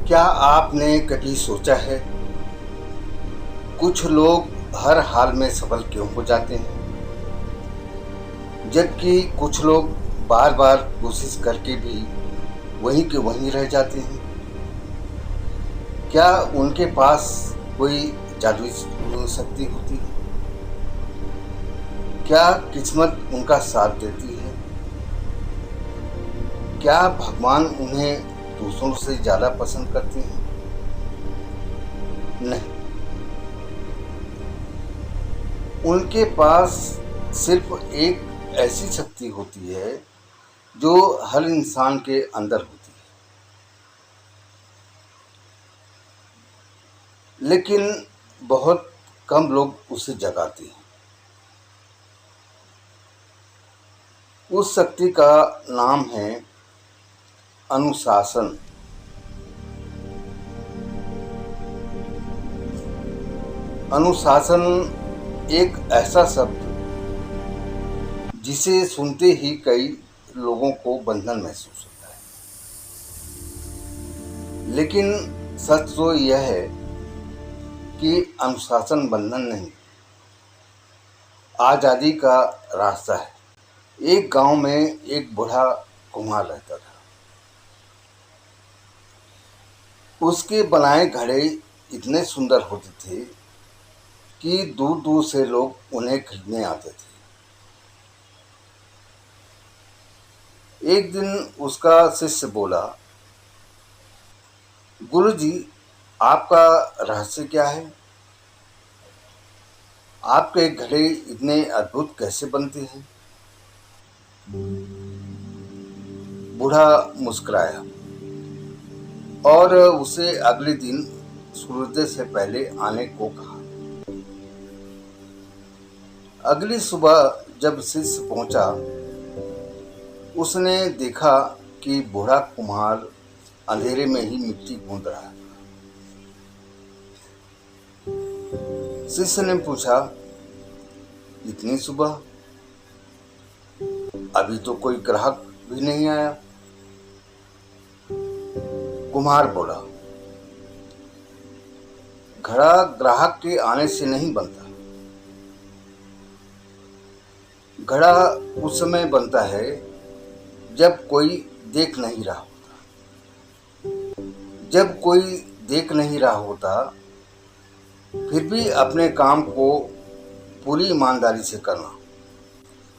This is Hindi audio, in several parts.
क्या आपने कभी सोचा है कुछ लोग हर हाल में सफल क्यों हो जाते हैं, जबकि कुछ लोग बार बार कोशिश करके भी वहीं के वहीं रह जाते हैं। क्या उनके पास कोई जादुई शक्ति होती है? क्या किस्मत उनका साथ देती है? क्या भगवान उन्हें दूसरों से ज़्यादा पसंद करते हैं? नहीं, उनके पास सिर्फ एक ऐसी शक्ति होती है जो हर इंसान के अंदर होती है, लेकिन बहुत कम लोग उसे जगाते हैं। उस शक्ति का नाम है अनुशासन। अनुशासन एक ऐसा शब्द जिसे सुनते ही कई लोगों को बंधन महसूस होता है, लेकिन सच तो यह है कि अनुशासन बंधन नहीं, आज़ादी का रास्ता है। एक गांव में एक बूढ़ा कुम्हार रहता था। उसके बनाए घड़े इतने सुंदर होते थे कि दूर दूर से लोग उन्हें खरीदने आते थे। एक दिन उसका शिष्य बोला, गुरुजी, आपका रहस्य क्या है? आपके घड़े इतने अद्भुत कैसे बनते हैं? बूढ़ा मुस्कुराया और उसे अगले दिन सूर्योदय से पहले आने को कहा। अगली सुबह जब शिष्य पहुंचा, उसने देखा कि बूढ़ा कुम्हार अंधेरे में ही मिट्टी गूंथ रहा है। शिष्य ने पूछा, इतनी सुबह? अभी तो कोई ग्राहक भी नहीं आया। कुम्हार बोला, घड़ा ग्राहक के आने से नहीं बनता। घड़ा उस समय बनता है जब कोई देख नहीं रहा होता। जब कोई देख नहीं रहा होता, फिर भी अपने काम को पूरी ईमानदारी से करना।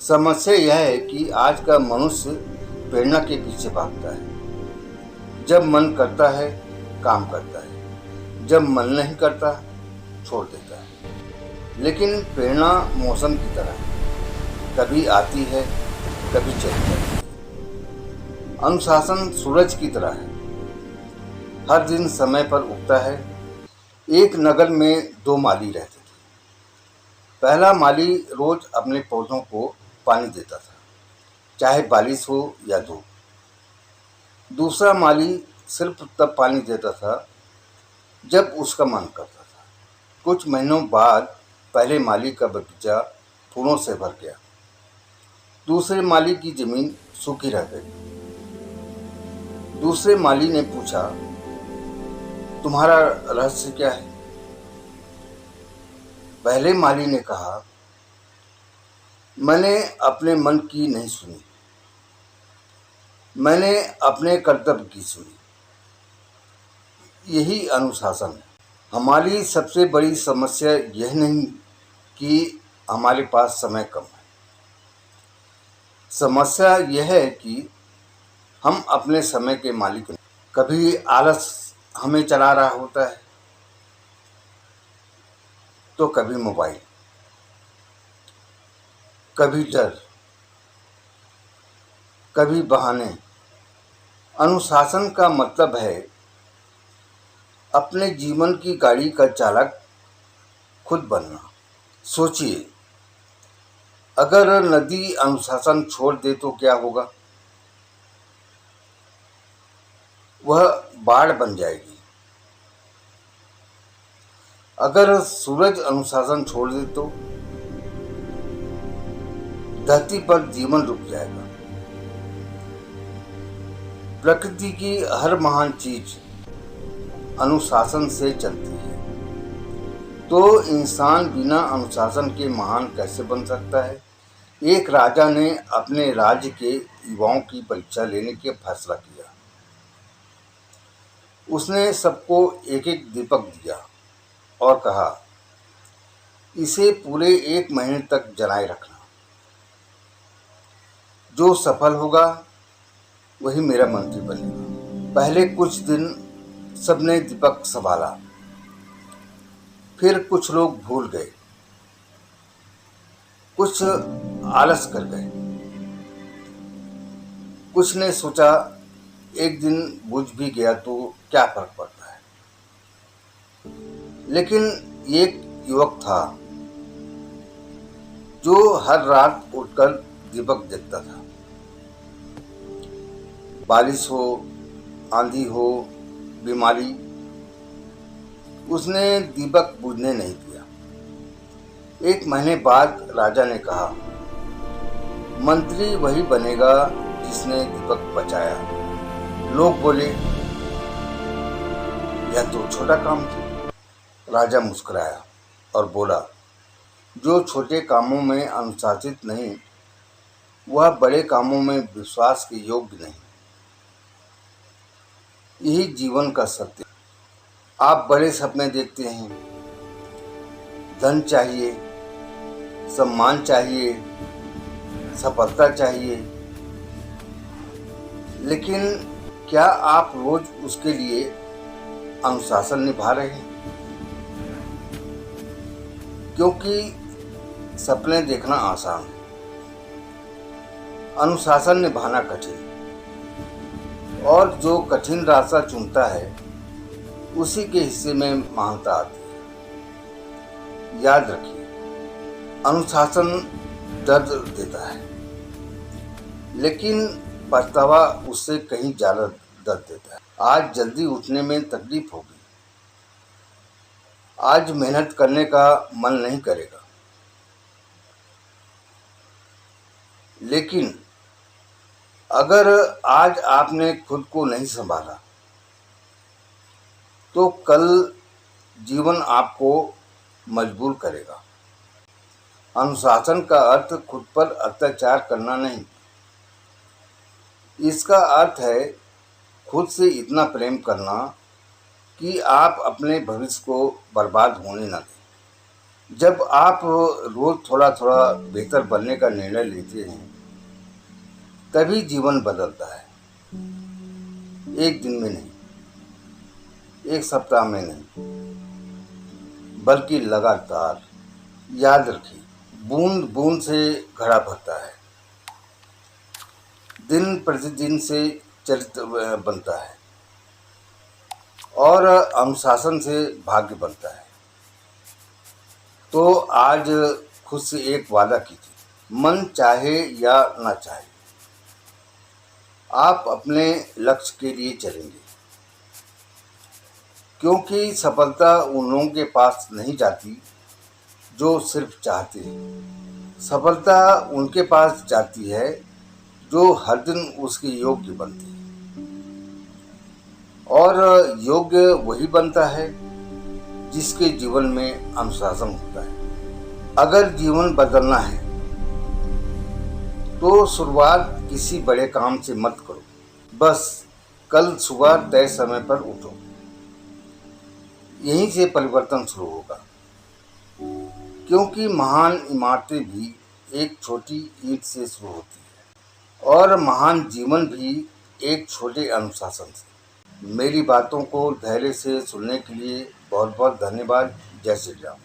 समस्या यह है कि आज का मनुष्य प्रेरणा के पीछे भागता है। जब मन करता है काम करता है, जब मन नहीं करता छोड़ देता है। लेकिन प्रेरणा मौसम की तरह है, कभी आती है कभी चली जाती है। अनुशासन सूरज की तरह है, हर दिन समय पर उगता है। एक नगर में दो माली रहते थे। पहला माली रोज अपने पौधों को पानी देता था, चाहे बारिश हो या धूप। दूसरा माली सिर्फ तब पानी देता था जब उसका मन करता था। कुछ महीनों बाद पहले माली का बगीचा फूलों से भर गया। दूसरे माली की जमीन सूखी रह गई। दूसरे माली ने पूछा, तुम्हारा रहस्य क्या है? पहले माली ने कहा, मैंने अपने मन की नहीं सुनी, मैंने अपने कर्तव्य की सुनी। यही अनुशासन है। हमारी सबसे बड़ी समस्या यह नहीं कि हमारे पास समय कम है। समस्या यह है कि हम अपने समय के मालिक नहीं। कभी आलस हमें चला रहा होता है, तो कभी मोबाइल, कभी डर, कभी बहाने। अनुशासन का मतलब है अपने जीवन की गाड़ी का चालक खुद बनना। सोचिए, अगर नदी अनुशासन छोड़ दे तो क्या होगा? वह बाढ़ बन जाएगी। अगर सूरज अनुशासन छोड़ दे तो धरती पर जीवन रुक जाएगा। प्रकृति की हर महान चीज अनुशासन से चलती है, तो इंसान बिना अनुशासन के महान कैसे बन सकता है। एक राजा ने अपने राज्य के युवाओं की परीक्षा लेने का फैसला किया। उसने सबको एक एक दीपक दिया और कहा, इसे पूरे 1 महीने तक जलाए रखना। जो सफल होगा वही मेरा मंत्री बनेगा। पहले कुछ दिन सबने दीपक संभाला, फिर कुछ लोग भूल गए, कुछ आलस कर गए, कुछ ने सोचा एक दिन बुझ भी गया तो क्या फर्क पड़ता है। लेकिन एक युवक था जो हर रात उठकर दीपक देखता था। बारिश हो, आंधी हो, बीमारी, उसने दीपक बुझने नहीं दिया। 1 महीने बाद राजा ने कहा, मंत्री वही बनेगा जिसने दीपक बचाया। लोग बोले, यह तो छोटा काम था। राजा मुस्कुराया और बोला, जो छोटे कामों में अनुशासित नहीं, वह बड़े कामों में विश्वास के योग्य नहीं। यही जीवन का सत्य। आप बड़े सपने देखते हैं, धन चाहिए, सम्मान चाहिए, सफलता चाहिए, लेकिन क्या आप रोज उसके लिए अनुशासन निभा रहे हैं? क्योंकि सपने देखना आसान है, अनुशासन निभाना कठिन। और जो कठिन रास्ता चुनता है उसी के हिस्से में महानता आती है। याद रखिए, अनुशासन दर्द देता है, लेकिन पछतावा उससे कहीं ज़्यादा दर्द देता है। आज जल्दी उठने में तकलीफ होगी, आज मेहनत करने का मन नहीं करेगा, लेकिन अगर आज आपने खुद को नहीं संभाला तो कल जीवन आपको मजबूर करेगा। अनुशासन का अर्थ खुद पर अत्याचार करना नहीं, इसका अर्थ है खुद से इतना प्रेम करना कि आप अपने भविष्य को बर्बाद होने न दें। जब आप रोज थोड़ा थोड़ा बेहतर बनने का निर्णय लेते हैं, तभी जीवन बदलता है। एक दिन में नहीं, एक सप्ताह में नहीं, बल्कि लगातार। याद रखिए, बूंद बूंद से घड़ा भरता है, दिन प्रतिदिन से चरित्र बनता है और अनुशासन से भाग्य बनता है। तो आज खुद से एक वादा कीजिए, मन चाहे या ना चाहे, आप अपने लक्ष्य के लिए चलेंगे। क्योंकि सफलता उन लोगों के पास नहीं जाती जो सिर्फ चाहते हैं, सफलता उनके पास जाती है जो हर दिन उसके योग्य बनते हैं। और योग्य वही बनता है जिसके जीवन में अनुशासन होता है। अगर जीवन बदलना है तो शुरुआत किसी बड़े काम से मत करो, बस कल सुबह तय समय पर उठो। यहीं से परिवर्तन शुरू होगा, क्योंकि महान इमारतें भी एक छोटी ईंट से शुरू होती है और महान जीवन भी एक छोटे अनुशासन से। मेरी बातों को धैर्य से सुनने के लिए बहुत बहुत धन्यवाद। जय श्री राम।